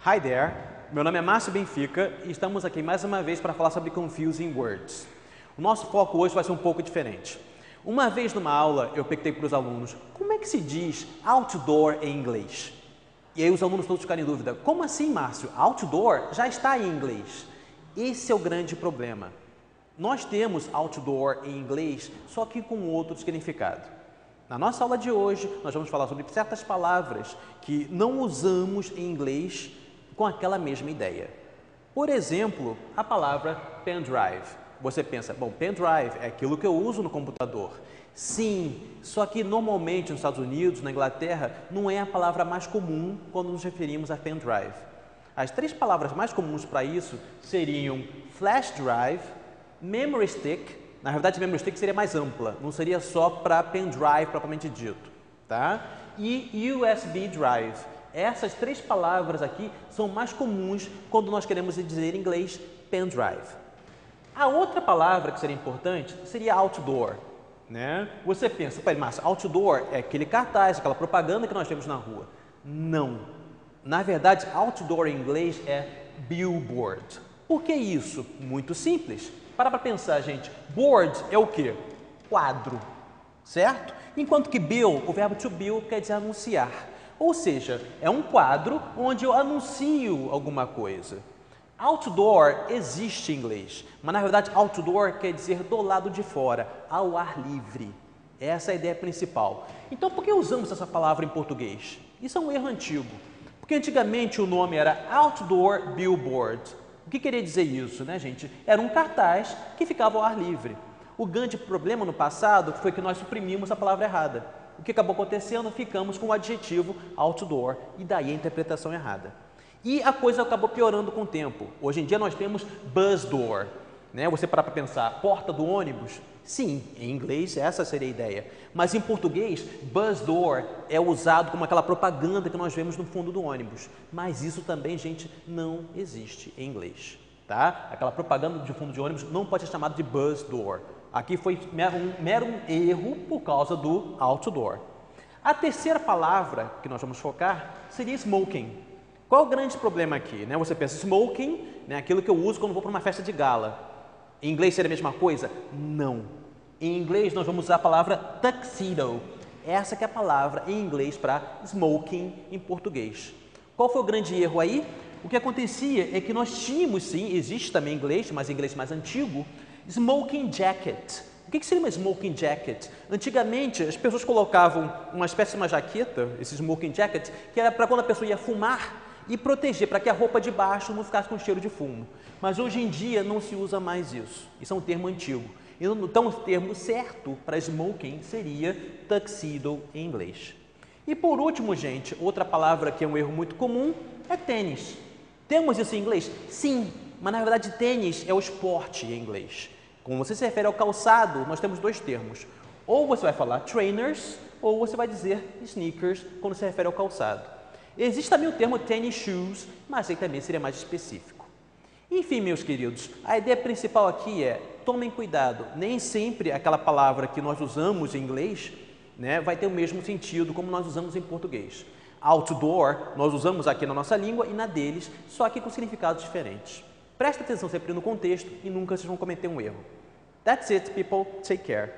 Hi there, meu nome é Márcio Benfica e estamos aqui mais uma vez para falar sobre Confusing Words. O nosso foco hoje vai ser um pouco diferente. Uma vez numa aula eu perguntei para os alunos como é que se diz outdoor em inglês. E aí os alunos todos ficaram em dúvida, como assim, Márcio? Outdoor já está em inglês. Esse é o grande problema. Nós temos outdoor em inglês, só que com outro significado. Na nossa aula de hoje, nós vamos falar sobre certas palavras que não usamos em inglês com aquela mesma ideia. Por exemplo, a palavra pendrive. Você pensa, bom, pendrive é aquilo que eu uso no computador. Sim, só que normalmente nos Estados Unidos, na Inglaterra, não é a palavra mais comum quando nos referimos a pendrive. As três palavras mais comuns para isso seriam flash drive, memory stick. Na verdade, memory stick seria mais ampla, não seria só para pendrive propriamente dito, tá? E USB drive. Essas três palavras aqui são mais comuns quando nós queremos dizer em inglês pendrive. A outra palavra que seria importante seria outdoor, né? Você pensa, mas outdoor é aquele cartaz, aquela propaganda que nós temos na rua. Não. Na verdade, outdoor em inglês é billboard. Por que isso? Muito simples. Para pensar, gente. Board é o quê? Quadro, certo? Enquanto que bill, o verbo to bill quer dizer anunciar. Ou seja, é um quadro onde eu anuncio alguma coisa. Outdoor existe em inglês, mas na verdade outdoor quer dizer do lado de fora, ao ar livre. Essa é a ideia principal. Então, por que usamos essa palavra em português? Isso é um erro antigo, porque antigamente o nome era outdoor billboard. O que queria dizer isso, né, gente? Era um cartaz que ficava ao ar livre. O grande problema no passado foi que nós suprimimos a palavra errada. O que acabou acontecendo? Ficamos com o adjetivo outdoor e daí a interpretação errada. E a coisa acabou piorando com o tempo. Hoje em dia nós temos bus door, né? Você parar para pensar, porta do ônibus? Sim, em inglês essa seria a ideia. Mas em português, bus door é usado como aquela propaganda que nós vemos no fundo do ônibus. Mas isso também, gente, não existe em inglês, tá? Aquela propaganda de fundo de ônibus não pode ser chamada de bus door. Aqui foi um mero erro por causa do outdoor. A terceira palavra que nós vamos focar seria smoking. Qual é o grande problema aqui? Né? Você pensa smoking, né? Aquilo que eu uso quando vou para uma festa de gala. Em inglês seria a mesma coisa? Não. Em inglês nós vamos usar a palavra tuxedo. Essa que é a palavra em inglês para smoking em português. Qual foi o grande erro aí? O que acontecia é que nós tínhamos, sim, existe também em inglês, mas em inglês mais antigo, smoking jacket. O que seria uma smoking jacket? Antigamente, as pessoas colocavam uma espécie de uma jaqueta, esse smoking jacket, que era para quando a pessoa ia fumar e proteger, para que a roupa de baixo não ficasse com cheiro de fumo. Mas hoje em dia não se usa mais isso. Isso é um termo antigo. Então, o termo certo para smoking seria tuxedo em inglês. E por último, gente, outra palavra que é um erro muito comum é tênis. Temos isso em inglês? Sim, mas na verdade tênis é o esporte em inglês. Quando você se refere ao calçado, nós temos dois termos. Ou você vai falar trainers, ou você vai dizer sneakers quando se refere ao calçado. Existe também o termo tennis shoes, mas aí também seria mais específico. Enfim, meus queridos, a ideia principal aqui é, tomem cuidado, nem sempre aquela palavra que nós usamos em inglês, né, vai ter o mesmo sentido como nós usamos em português. Outdoor, nós usamos aqui na nossa língua e na deles, só que com significados diferentes. Presta atenção sempre no contexto e nunca vocês vão cometer um erro. That's it, people. Take care.